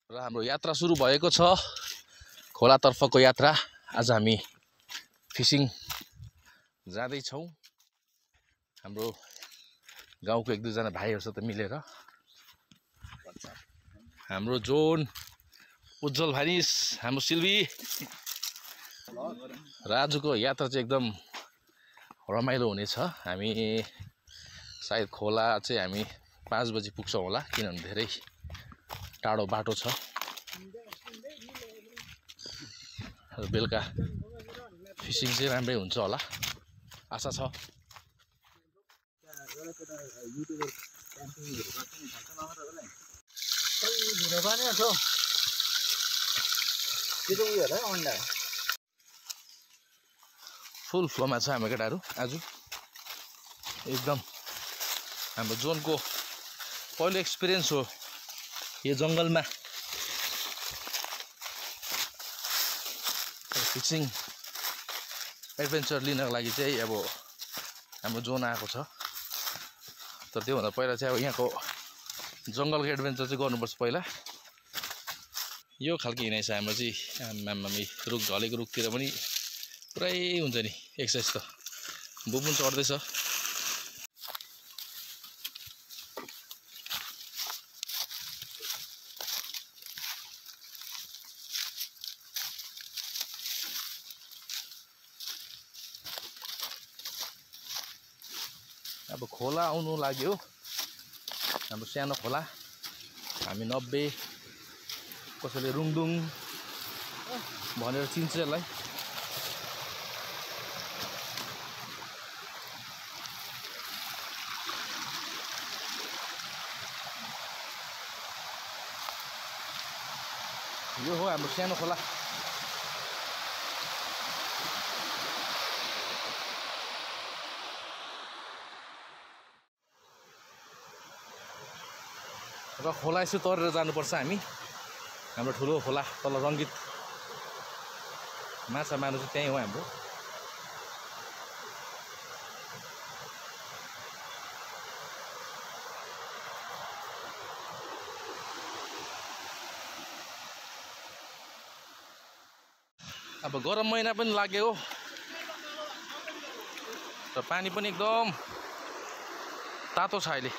र हाम्रो यात्रा सुरु भएको छ खोलातर्फको यात्रा। आज हामी फिसिङ जाँदै छौं। हाम्रो गाउँको एक दुईजना भाइहरुसित मिलेर हाम्रो जोन उज्जवल भानिस, हाम्रो सिल्वी र आजको यात्रा चाहिँ एकदम रमाइलो हुनेछ। हामी सायद खोला चाहिँ हामी 5 बजे पुग्छौं होला, किनभने धेरै टाढो बाटो छ। बेलुका फिसिङ चाहिँ राम्रै हुन्छ होला आशा छ। फुल फ्लोमा छ हाम्रो केटाहरु। आज एकदम हाम्रो जोनको पहिलो एक्सपिरियन्स हो यो जंगलमा फिसिङ एडभेन्चर लिनको लागि चाहिँ अब हाम्रो जोन आएको छ। तर त्यो भन्दा पहिला चाहिँ अब यहाँको जंगलको एडभेन्चर चाहिँ गर्नुपर्छ पहिला। यो खालको हिँडाइ छ हाम्रो चाहिँ। आम्मामी रुख ढलेको रुखतिर पनि पुरै हुन्छ नि एक्सर्साइज त। बुबुन चढ्दैछ। अब खोला आउनु लाग्यो हाम्रो सानो खोला। हामी 90 कसैले रुङदुङ भनेर चिन्छ यसलाई। यो हो हाम्रो सानो खोला। र खोला यसो तरेर जानुपर्छ हामी। हाम्रो ठुलो खोला तल रङ्गित माछा मार्नु चाहिँ त्यही हो हाम्रो। अब गरम महिना पनि लाग्यो र पानी पनि एकदम तातो छ। अहिले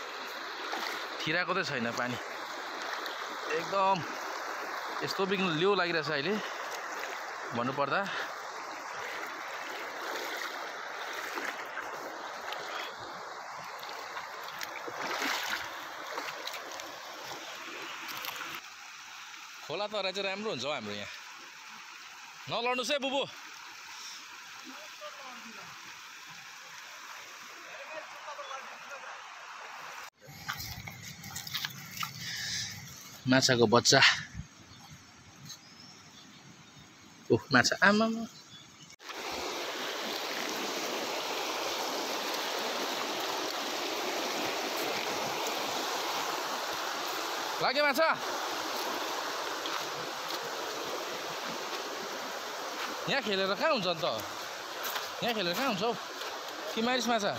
खिराको त छैन पानी, एकदम यस्तो बिग्न लिउ लागिरहेछ अहिले भन्नुपर्दा। खोला तराई चाहिँ राम्रो हुन्छ हौ हाम्रो यहाँ। नलड्नुस् है बुबु। माछाको बच्चा। ओह माछा आमा लाग्यो माछा। यहाँ खेलेर कहाँ हुन्छ अन्त? यहाँ खेलेर कहाँ हुन्छ हौ? कि मारिस माछा?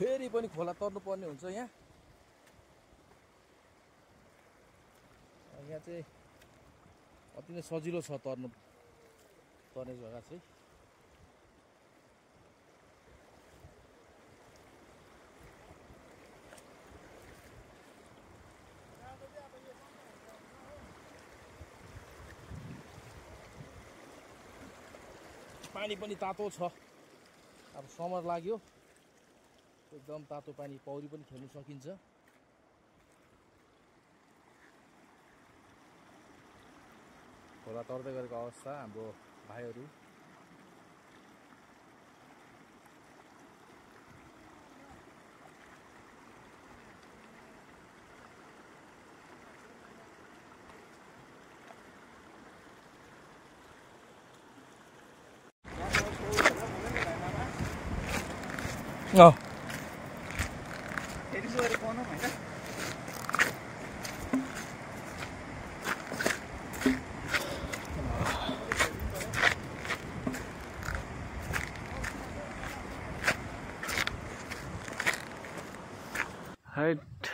फेरि पनि खोला तर्नु पर्ने हुन्छ यहाँ। यहाँ चाहिँ अति नै सजिलो छ पर्ने जग्गा चाहिँ। पानी पनि तातो छ। अब समर लाग्यो, एकदम तातो पानी, पौडी पनि खेल्न सकिन्छ। खोला तर्दै गरेको अवस्था हाम्रो भाइहरू। हाइट